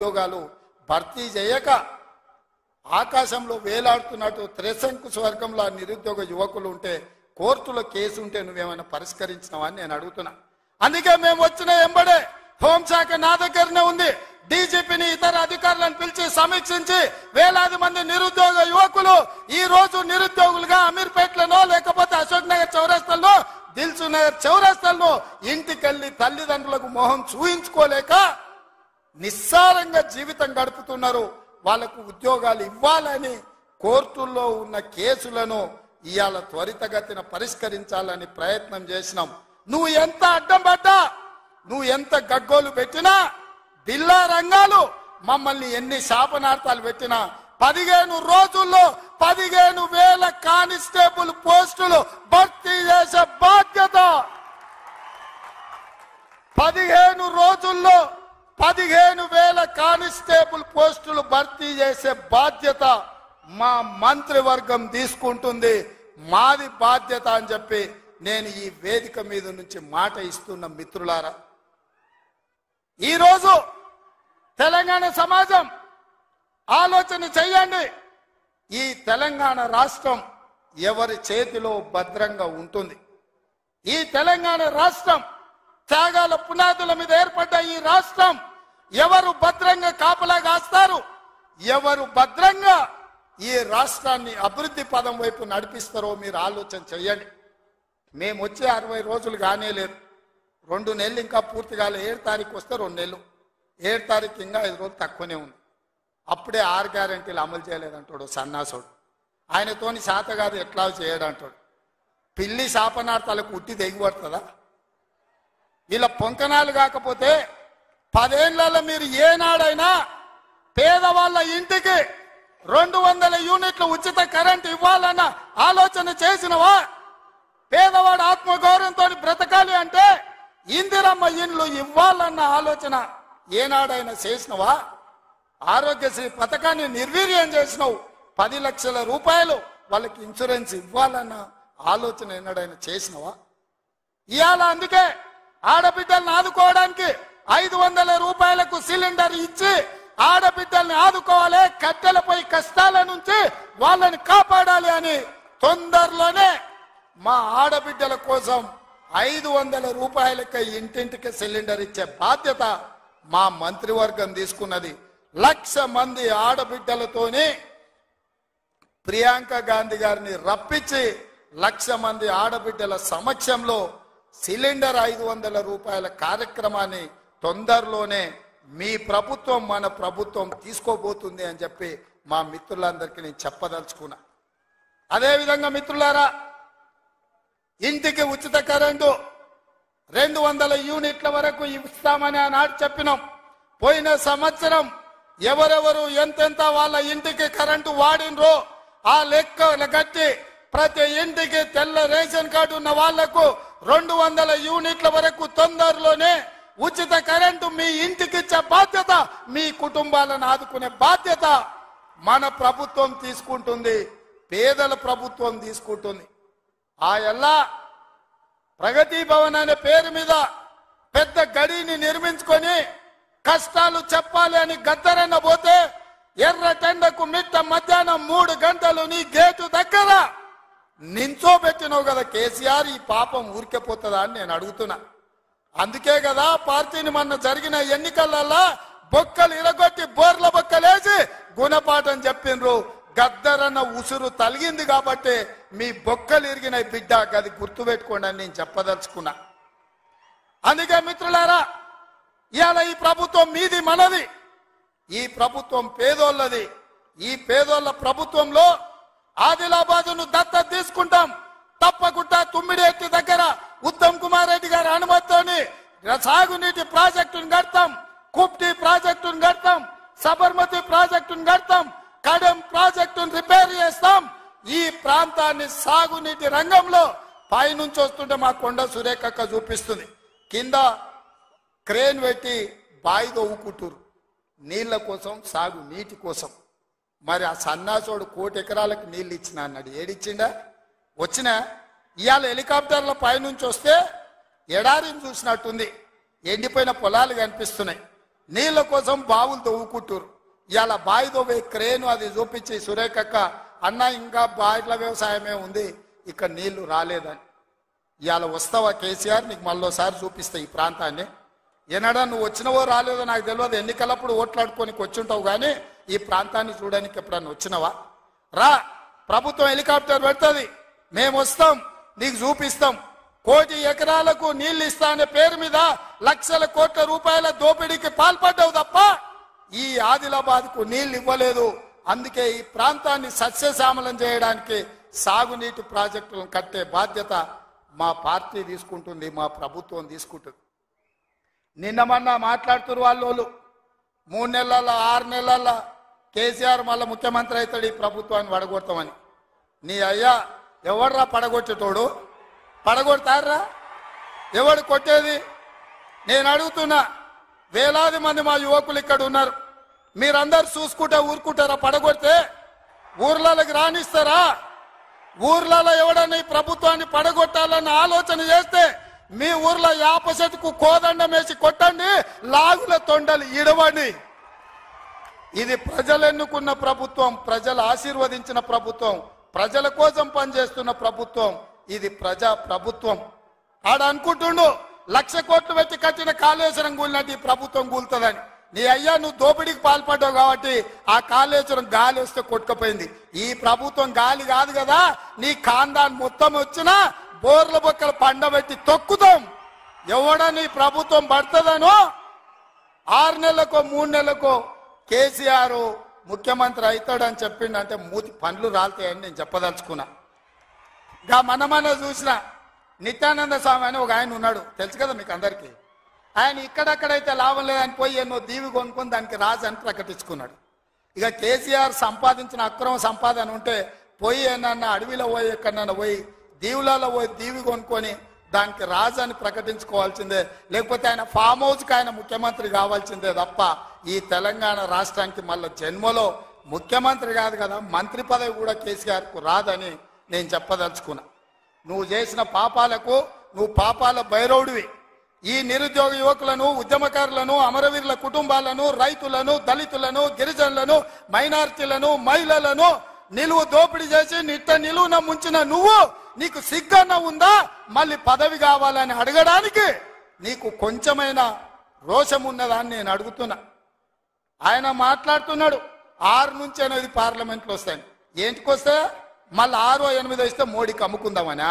ఉద్యోగాలు భర్తీ చేయక ఆకాశంలో వేలాడుతున్నట్టు త్రిశంకు స్వర్గంలో నిరుద్యోగ యువకులు ఉంటే కోర్టులో కేసు ఉంటే నువ్వేమైనా పరిష్కరించినావా అని నేను అడుగుతున్నా. అందుకే మేము వచ్చిన ఎంబడే హోంశాఖ నా దగ్గరనే ఉంది. డీజీపీని ఇతర అధికారులను పిలిచి సమీక్షించి వేలాది మంది నిరుద్యోగ యువకులు ఈ రోజు నిరుద్యోగులుగా అమీర్పేటలో లేకపోతే అశోక్ నగర్ చౌరస్తాల్లో దిల్సు నగర్ చౌరస్తాల్లో ఇంటికెళ్లి తల్లిదండ్రులకు మొహం చూయించుకోలేక నిస్సారంగా జీవితం గడుపుతున్నారు. వాళ్లకు ఉద్యోగాలు ఇవ్వాలని కోర్టుల్లో ఉన్న కేసులను ఇవాళ త్వరితగతిన పరిష్కరించాలని ప్రయత్నం చేసినాం. నువ్వు ఎంత అడ్డం పడ్డా, నువ్వు ఎంత గగ్గోలు పెట్టినా, బిల్లా రంగాలు మమ్మల్ని ఎన్ని శాపనార్థాలు పెట్టినా 15 రోజుల్లో 15,000 కానిస్టేబుల్ పోస్టులు భర్తీ చేసే బాధ్యత, 15 రోజుల్లో 15,000 కానిస్టేబుల్ పోస్టులు భర్తీ చేసే బాధ్యత మా మంత్రివర్గం తీసుకుంటుంది. మాది బాధ్యత అని చెప్పి నేను ఈ వేదిక మీద నుంచి మాట ఇస్తున్న మిత్రులారా, ఈరోజు తెలంగాణ సమాజం ఆలోచన చెయ్యండి. ఈ తెలంగాణ రాష్ట్రం ఎవరి చేతిలో భద్రంగా ఉంటుంది? ఈ తెలంగాణ రాష్ట్రం త్యాగాల పునాదుల మీద ఏర్పడ్డ ఈ రాష్ట్రం ఎవరు భద్రంగా కాపలా కాస్తారు? ఎవరు భద్రంగా ఈ రాష్ట్రాన్ని అభివృద్ధి పదం వైపు నడిపిస్తారో మీరు ఆలోచన చెయ్యండి. మేము వచ్చే 60 రోజులు కానే లేదు, 2 నెలలు ఇంకా పూర్తి కాలే. 7 తారీఖు వస్తే 2 నెలలు, 7 తారీఖు ఇంకా 5 రోజులు తక్కువనే ఉంది. అప్పుడే 6 గ్యారెంటీలు అమలు చేయలేదంటాడు సన్నాసుడు. ఆయనతోని శాత కాదు ఎట్లా చేయడంటాడు. పిల్లి శాపనార్థాలకు ఉట్టి తెగిపడుతుందా? ఇలా పొంకనాలు కాకపోతే 10 ఏళ్లలో మీరు ఏనాడైనా పేదవాళ్ళ ఇంటికి 200 యూనిట్ల ఉచిత కరెంట్ ఇవ్వాలన్న ఆలోచన చేసినవా? పేదవాడు ఆత్మగౌరవంతో బ్రతకాలి అంటే ఇందిరమ్మ ఇండ్లు ఇవ్వాలన్న ఆలోచన ఏనాడైనా చేసినవా? ఆరోగ్యశ్రీ పథకాన్ని నిర్వీర్యం చేసినావు. 10 లక్షల రూపాయలు వాళ్ళకి ఇన్సూరెన్స్ ఇవ్వాలన్న ఆలోచన ఏనాడైనా చేసినవా? ఇవాళ అందుకే ఆడబిడ్డల్ని ఆదుకోవడానికి 500 రూపాయలకు సిలిండర్ ఇచ్చి ఆడబిడ్డల్ని ఆదుకోవాలి, కట్టెలపై కష్టాల నుంచి వాళ్ళని కాపాడాలి అని తొందరలోనే మా ఆడబిడ్డల కోసం 500 రూపాయలకి ఇంటింటికి సిలిండర్ ఇచ్చే బాధ్యత మా మంత్రివర్గం తీసుకున్నది. 1,00,000 మంది ఆడబిడ్డలతోని ప్రియాంక గాంధీ గారిని రప్పించి 1,00,000 మంది ఆడబిడ్డల సమక్షంలో సిలిండర్ 500 రూపాయల కార్యక్రమాన్ని తొందరలోనే మీ ప్రభుత్వం మన ప్రభుత్వం తీసుకోబోతుంది అని చెప్పి మా మిత్రులందరికీ నేను చెప్పదలుచుకున్నా. అదేవిధంగా మిత్రులారా, ఇంటికి ఉచిత కరెంటు 200 యూనిట్ల వరకు ఇస్తామని ఆనాడు చెప్పినాం. పోయిన సంవత్సరం ఎవరెవరు ఎంతెంత వాళ్ళ ఇంటికి కరెంటు వాడినరో ఆ లెక్క కట్టి ప్రతి ఇంటికి తెల్ల రేషన్ కార్డు ఉన్న వాళ్లకు 200 యూనిట్ల వరకు తొందరలోనే ఉచిత కరెంటు మీ ఇంటికి ఇచ్చే బాధ్యత, మీ కుటుంబాలను ఆదుకునే బాధ్యత మన ప్రభుత్వం తీసుకుంటుంది, పేదల ప్రభుత్వం తీసుకుంటుంది. ఆ ఎల్లా ప్రగతి భవన్ అనే పేరు మీద పెద్ద గడిని నిర్మించుకొని కష్టాలు చెప్పాలి అని గద్దరన్న పోతే ఎర్రటెండకు మిట్ట మధ్యాహ్నం 3 గంటలు నీ గేటు దగ్గర నించోబెట్టినావు కదా కేసీఆర్. ఈ పాపం ఊరికెపోతుందా అని నేను అడుగుతున్నా. అందుకే కదా పార్టీని మొన్న జరిగిన ఎన్నికలలో బొక్కలు ఇరగొట్టి బోర్ల బొక్కలేసి గుణపాఠం చెప్పిండ్రు. గద్దరన్న ఉసురు తలిగింది కాబట్టి మీ బొక్కలు ఇరిగిన బిడ్డ గది గుర్తుపెట్టుకోండి అని నేను చెప్పదలుచుకున్నా. అందుకే మిత్రులారా, ఇవాళ ఈ ప్రభుత్వం మీది మనది, ఈ ప్రభుత్వం పేదోళ్ళది. ఈ పేదోళ్ళ ప్రభుత్వంలో ఆదిలాబాదును దత్తత తీసుకుంటాం. తప్పకుండా తుమ్మిడేటి దగ్గర ఉత్తమ్ కుమార్ రెడ్డి గారి అనుమతితోని సాగునీటి ప్రాజెక్టును కడతాం, కుప్టి ప్రాజెక్టును కడతాం, సబర్మతి ప్రాజెక్టును కడతాం, కడెం ప్రాజెక్టును రిపేర్ చేస్తాం. ఈ ప్రాంతాన్ని సాగునీటి రంగంలో పైనుంచి వస్తుంటే మా కొండ సురేఖక్క చూపిస్తుంది, కింద క్రేన్ పెట్టి బాయి తవ్వుకుంటారు నీళ్ల కోసం, సాగు నీటి కోసం. మరి ఆ సన్నాసోడు 1 కోటి ఎకరాలకు నీళ్ళు ఇచ్చిన అన్నాడు. ఏడిచ్చిండా? వచ్చినా ఇవాళ హెలికాప్టర్ల పైనుంచి వస్తే ఎడారిని చూసినట్టుంది, ఎండిపోయిన పొలాలు కనిపిస్తున్నాయి. నీళ్ళ కోసం బావులు తవ్వుకుంటారు. ఇవాళ బావి తవ్వే క్రేను అది చూపించి సురేఖక్క అన్న ఇంకా బాయిల వ్యవసాయమే ఉంది, ఇక్కడ నీళ్లు రాలేదని. ఇవాళ వస్తావా కేసీఆర్, నీకు మళ్ళోసారి చూపిస్తా ఈ ప్రాంతాన్ని. ఏనాడా నువ్వు వచ్చినవో రాలేదో నాకు తెలియదు, ఎన్నికలప్పుడు ఓట్లాడుకోనికి వచ్చుంటావు, కానీ ఈ ప్రాంతాన్ని చూడడానికి ఎప్పుడన్నా వచ్చినవా? రా, ప్రభుత్వం హెలికాప్టర్ పెడుతుంది, మేము వస్తాం, నీకు చూపిస్తాం. 1 కోటి ఎకరాలకు నీళ్లు ఇస్తా అనే పేరు మీద లక్షల కోట్ల రూపాయల దోపిడీకి పాల్పడ్డావు తప్ప ఈ ఆదిలాబాద్కు నీళ్లు ఇవ్వలేదు. అందుకే ఈ ప్రాంతాన్ని సస్యశ్యామలం చేయడానికి సాగునీటి ప్రాజెక్టులను కట్టే బాధ్యత మా పార్టీ తీసుకుంటుంది, మా ప్రభుత్వం తీసుకుంటుంది. నిన్న మొన్న మాట్లాడుతున్నారు వాళ్ళు 3 నెలల 6 నెలల కేసీఆర్ మళ్ళీ ముఖ్యమంత్రి అవుతాడు, ఈ ప్రభుత్వాన్ని పడగొడతామని. నీ అయ్యా ఎవడ్రా పడగొట్టేటోడు? పడగొడతారా? ఎవడు కొట్టేది? నేను అడుగుతున్నా, వేలాది మంది మా యువకులు ఇక్కడ ఉన్నారు, మీరందరూ చూసుకుంటే ఊరుకుంటారా? పడగొడితే ఊర్లలోకి రానిస్తారా? ఊర్లలో ఎవడన్నా ఈ ప్రభుత్వాన్ని పడగొట్టాలన్న ఆలోచన చేస్తే మీ ఊర్లో యాప చెట్టుకు కోదండం వేసి కొట్టండి, లాగుల తొండలు ఇడవండి. ఇది ప్రజలు ఎన్నుకున్న ప్రభుత్వం, ప్రజలు ఆశీర్వదించిన ప్రభుత్వం, ప్రజల కోసం పనిచేస్తున్న ప్రభుత్వం. ఇది ప్రజా ప్రభుత్వం. ఆడ అనుకుంటుండు 1,00,000 కోట్లు పెట్టి కట్టిన కాళేశ్వరం కూలినట్టు ఈ ప్రభుత్వం కూలుతుందని. నీ అయ్యా నువ్వు దోపిడీకి పాల్పడ్డావు కాబట్టి ఆ కాళేశ్వరం గాలి వస్తే కొట్టుకుపోయింది. ఈ ప్రభుత్వం గాలి కాదు కదా, నీ ఖాందాన్ మొత్తం వచ్చినా బోర్ల బొక్కలు పండబెట్టి తొక్కుతాం. ఎవడని ప్రభుత్వం పడుతుందనో 6 నెలలకో 3 నెలలకో కేసీఆర్ ముఖ్యమంత్రి అవుతాడని చెప్పిండంటే మూతి పండ్లు రాలుతాయని నేను చెప్పదలుచుకున్నా. ఇంకా మన చూసిన నిత్యానంద స్వామి అని ఒక ఆయన ఉన్నాడు, తెలుసు కదా మీకు అందరికీ. ఆయన ఇక్కడక్కడైతే లాభం లేదని పోయి ఎన్నో దీవి కొనుక్కొని దానికి రాజు అని ప్రకటించుకున్నాడు. ఇక కేసీఆర్ సంపాదించిన అక్రమ సంపాదన ఉంటే పోయి ఏమన్నా అడవిలో పోయి ఎక్కడన్నా పోయి దీవులలో పోయి దీవి కొనుక్కొని దానికి రాజు అని ప్రకటించుకోవాల్సిందే, లేకపోతే ఆయన ఫామ్ హౌస్కి ఆయన ముఖ్యమంత్రి కావాల్సిందే తప్ప ఈ తెలంగాణ రాష్ట్రానికి మళ్ళీ జన్మలో ముఖ్యమంత్రి కాదు కదా, మంత్రి పదవి కూడా కేసీఆర్కు రాదని నేను చెప్పదలుచుకున్నా. నువ్వు చేసిన పాపాలకు నువ్వు పాపాల భైరవుడివి. ఈ నిరుద్యోగ యువకులను, ఉద్యమకారులను, అమరవీరుల కుటుంబాలను, రైతులను, దళితులను, గిరిజనులను, మైనారిటీలను, మహిళలను నిలువు దోపిడీ చేసి నిలువున ముంచిన నువ్వు, నీకు సిగ్గన్న ఉందా మళ్ళీ పదవి కావాలని అడగడానికి? నీకు కొంచెమైనా రోషం ఉన్నదాన్ని నేను అడుగుతున్నా. ఆయన మాట్లాడుతున్నాడు 6 నుంచి 8 పార్లమెంట్లు వస్తాయి. ఏంటికి వస్తే మళ్ళీ 6 or 8 ఇస్తే మోడీకి అమ్ముకుందామనా?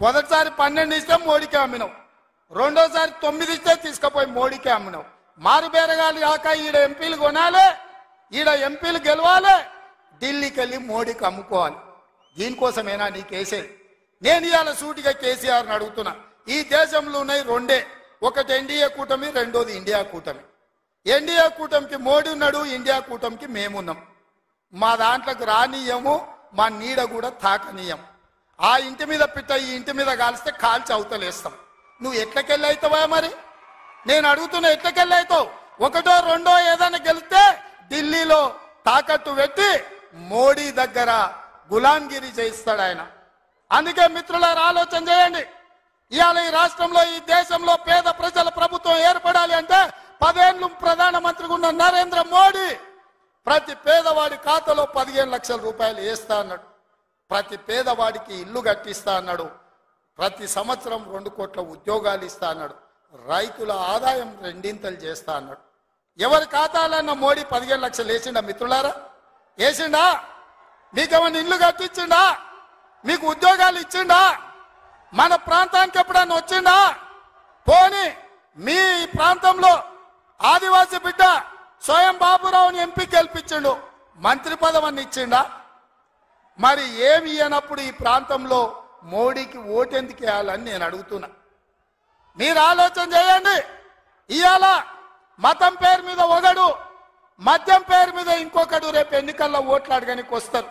మొదటిసారి 12 ఇస్తే మోడీకే అమ్మినావు, రెండోసారి 9 ఇస్తే తీసుకుపోయి మోడీకే అమ్మినావు. మారు బేరగాలి కాక ఈడ ఎంపీలు కొనాలి, ఈడ ఎంపీలు గెలవాలి, ఢిల్లీకి వెళ్ళి మోడీకి అమ్ముకోవాలి. దీనికోసమేనా నీకేసేది? నేను ఇవాళ సూటిగా కేసీఆర్ని అడుగుతున్నా. ఈ దేశంలో ఉన్నాయి 2, ఒకటి ఎన్డీఏ కూటమి, రెండోది ఇండియా కూటమి. ఎన్డీఏ కూటమికి మోడీ ఉన్నాడు, ఇండియా కూటమికి మేమున్నాం. మా దాంట్లోకి రానీయము, మా నీడ కూడా తాకనీయం. ఆ ఇంటి మీద పిట్ట ఈ ఇంటి మీద కాలిస్తే కాల్చి అవతలేస్తాం. నువ్వు ఎట్లకెళ్ళి అవుతావా? మరి నేను అడుగుతున్నా, ఎట్లకెళ్ళి అవుతావు? 1, 2 ఏదైనా గెలిస్తే ఢిల్లీలో తాకట్టు పెట్టి మోడీ దగ్గర గులాంగిరి చేయిస్తాడు ఆయన. అందుకే మిత్రులారా ఆలోచన చేయండి. ఇవాళ ఈ రాష్ట్రంలో, ఈ దేశంలో పేద ప్రజల ప్రభుత్వం ఏర్పడాలి అంటే 10 ఏళ్ళు ప్రధానమంత్రిగా ఉన్న నరేంద్ర మోడీ ప్రతి పేదవాడి ఖాతాలో 15 లక్షల రూపాయలు వేస్తా అన్నాడు. ప్రతి పేదవాడికి ఇల్లు కట్టిస్తా అన్నాడు. ప్రతి సంవత్సరం 2 కోట్ల ఉద్యోగాలు ఇస్తా అన్నాడు. రైతుల ఆదాయం 2 చేస్తా అన్నాడు. ఎవరి ఖాతాలన్న మోడీ 15 లక్షలు వేసిండా మిత్రులారా? వేసిండా? మీకేమన్నా ఇల్లు కట్టించిండా? మీకు ఉద్యోగాలు ఇచ్చిండా? మన ప్రాంతానికి ఎప్పుడన్నా వచ్చిండా? పోనీ మీ ప్రాంతంలో ఆదివాసీ బిడ్డ స్వయం బాబురావుని ఎంపీ గెలిపించిండు, మంత్రి పదవిని ఇచ్చిండా? మరి ఏమి ఇయ్యనప్పుడు ఈ ప్రాంతంలో మోడీకి ఓటెందుకు వేయాలని నేను అడుగుతున్నా. మీరు ఆలోచన చేయండి. ఇవాళ మతం పేరు మీద ఒకడు, మద్యం పేరు మీద ఇంకొకడు రేపు ఎన్నికల్లో ఓట్లు అడగడానికి వస్తారు.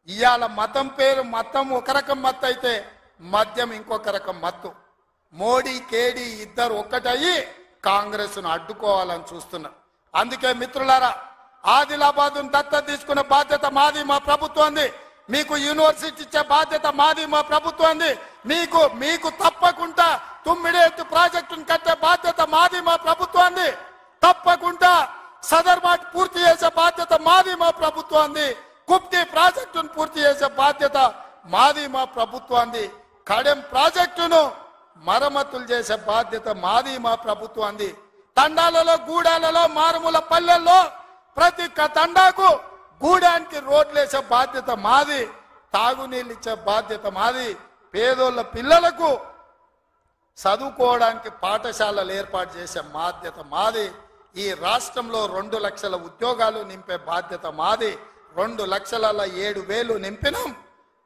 ఇవాళ మతం ఒక రకం మత్తు అయితే మద్యం ఇంకొక రకం మత్తు. మోడీ కేడీ ఇద్దరు ఒక్కటయ్యి కాంగ్రెస్ను అడ్డుకోవాలని చూస్తున్నారు. అందుకే మిత్రులారా, ఆదిలాబాద్ను దత్తత తీసుకునే బాధ్యత మాది, మా ప్రభుత్వంది. మీకు యూనివర్సిటీ ఇచ్చే బాధ్యత మాది, మా ప్రభుత్వాన్ని. మీకు తప్పకుండా తుమ్మిడేత్తు ప్రాజెక్టును కట్టే బాధ్యత మాది, మా ప్రభుత్వాన్ని. తప్పకుండా సదర్మాట్ పూర్తి చేసే బాధ్యత మాది, మా ప్రభుత్వాన్ని. కుప్తి ప్రాజెక్టును పూర్తి చేసే బాధ్యత మాది, మా ప్రభుత్వాన్ని. కడెం ప్రాజెక్టును మరమ్మతులు చేసే బాధ్యత మాది, మా ప్రభుత్వాన్ని. తండాలలో, గూడాలలో, మారుమూల పల్లెల్లో ప్రతి తండాకు గూడానికి రోడ్లు వేసే బాధ్యత మాది. తాగునీళ్ళు ఇచ్చే బాధ్యత మాది. పేదోళ్ళ పిల్లలకు చదువుకోవడానికి పాఠశాలలు ఏర్పాటు చేసే బాధ్యత మాది. ఈ రాష్ట్రంలో 2 లక్షల ఉద్యోగాలు నింపే బాధ్యత మాది. 2,07,000 నింపినాం.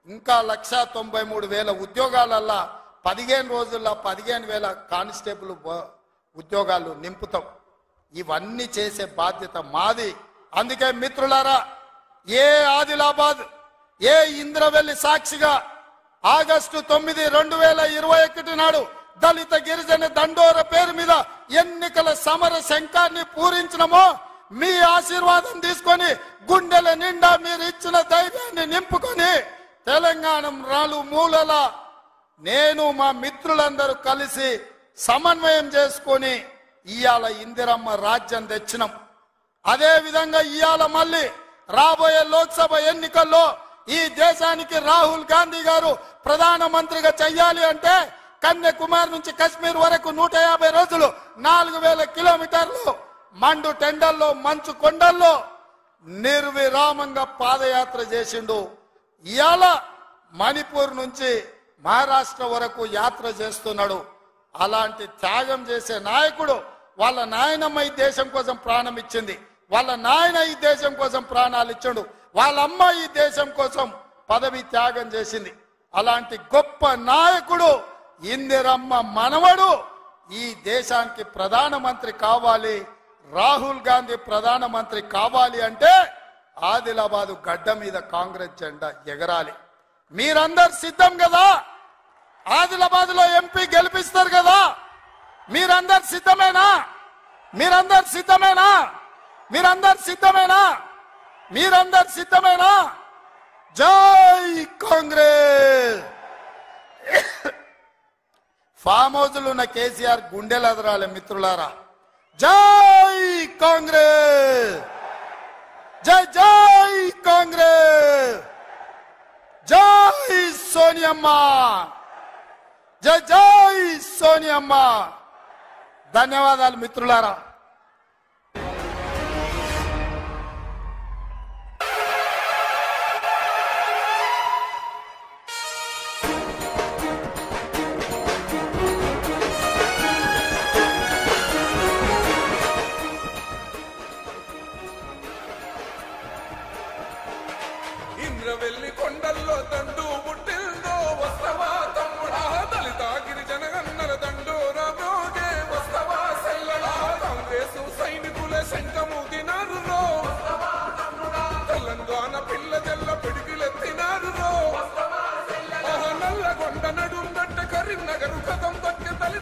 ఇంకా 1,93,000 ఉద్యోగాలల్లా 15 రోజుల్లో 15,000 కానిస్టేబుల్ ఉద్యోగాలు నింపుతాం. ఇవన్నీ చేసే బాధ్యత మాది. అందుకే మిత్రులారా, ఏ ఆదిలాబాద్, ఏ ఇంద్రవెల్లి సాక్షిగా ఆగస్టు 9, 2021 నాడు దళిత గిరిజన దండోర పేరు మీద ఎన్నికల సమర శంఖాన్ని పూరించినమో, మీ ఆశీర్వాదం తీసుకొని గుండెల నిండా మీరు ఇచ్చిన ధైర్యాన్ని నింపుకొని తెలంగాణ మూలల నేను మా మిత్రులందరూ కలిసి సమన్వయం చేసుకొని ఇయాల ఇందిరమ్మ రాజ్యం తెచ్చినాం. అదే విధంగా ఇయాల మళ్ళీ రాబోయే లోక్సభ ఎన్నికల్లో ఈ దేశానికి రాహుల్ గాంధీ గారు ప్రధానమంత్రిగా చెయ్యాలి అంటే కన్యాకుమారి నుంచి కశ్మీర్ వరకు 150 రోజులు 4000 కిలోమీటర్లు మండు టెండల్లో, మంచు కొండల్లో నిర్విరామంగా పాదయాత్ర చేసిండు. ఇయాల మణిపూర్ నుంచి మహారాష్ట్ర వరకు యాత్ర చేస్తున్నాడు. అలాంటి త్యాగం చేసే నాయకుడు, వాళ్ళ నాయనమ్మ ఈ దేశం కోసం ప్రాణం ఇచ్చింది, వాళ్ళ నాయన ఈ దేశం కోసం ప్రాణాలు ఇచ్చాడు, వాళ్ళ అమ్మ ఈ దేశం కోసం పదవి త్యాగం చేసింది. అలాంటి గొప్ప నాయకుడు ఇందిరమ్మ మనవడు ఈ దేశానికి ప్రధానమంత్రి కావాలి. రాహుల్ గాంధీ ప్రధానమంత్రి కావాలి అంటే ఆదిలాబాదు గడ్డ మీద కాంగ్రెస్ జెండా ఎగరాలి. మీరందరు సిద్ధం కదా? ఆదిలాబాద్ లో ఎంపీ గెలిపిస్తారు కదా? మీరందరు సిద్ధమేనా? మీరందరు సిద్ధమేనా? మీరందరు సిద్ధమేనా? మీరందరు సిద్ధమేనా? జై కాంగ్రెస్. ఫామ్ హౌస్లు ఉన్న కేసీఆర్ గుండెలు అదరాలి మిత్రులారా. జై కాంగ్రెస్, జై జై కాంగ్రెస్, జై సోనియమ్మ, జై జై సోనియమ్మ. ధన్యవాదాలు మిత్రులారా. ఇంద్రవెల్లి కొండల్లో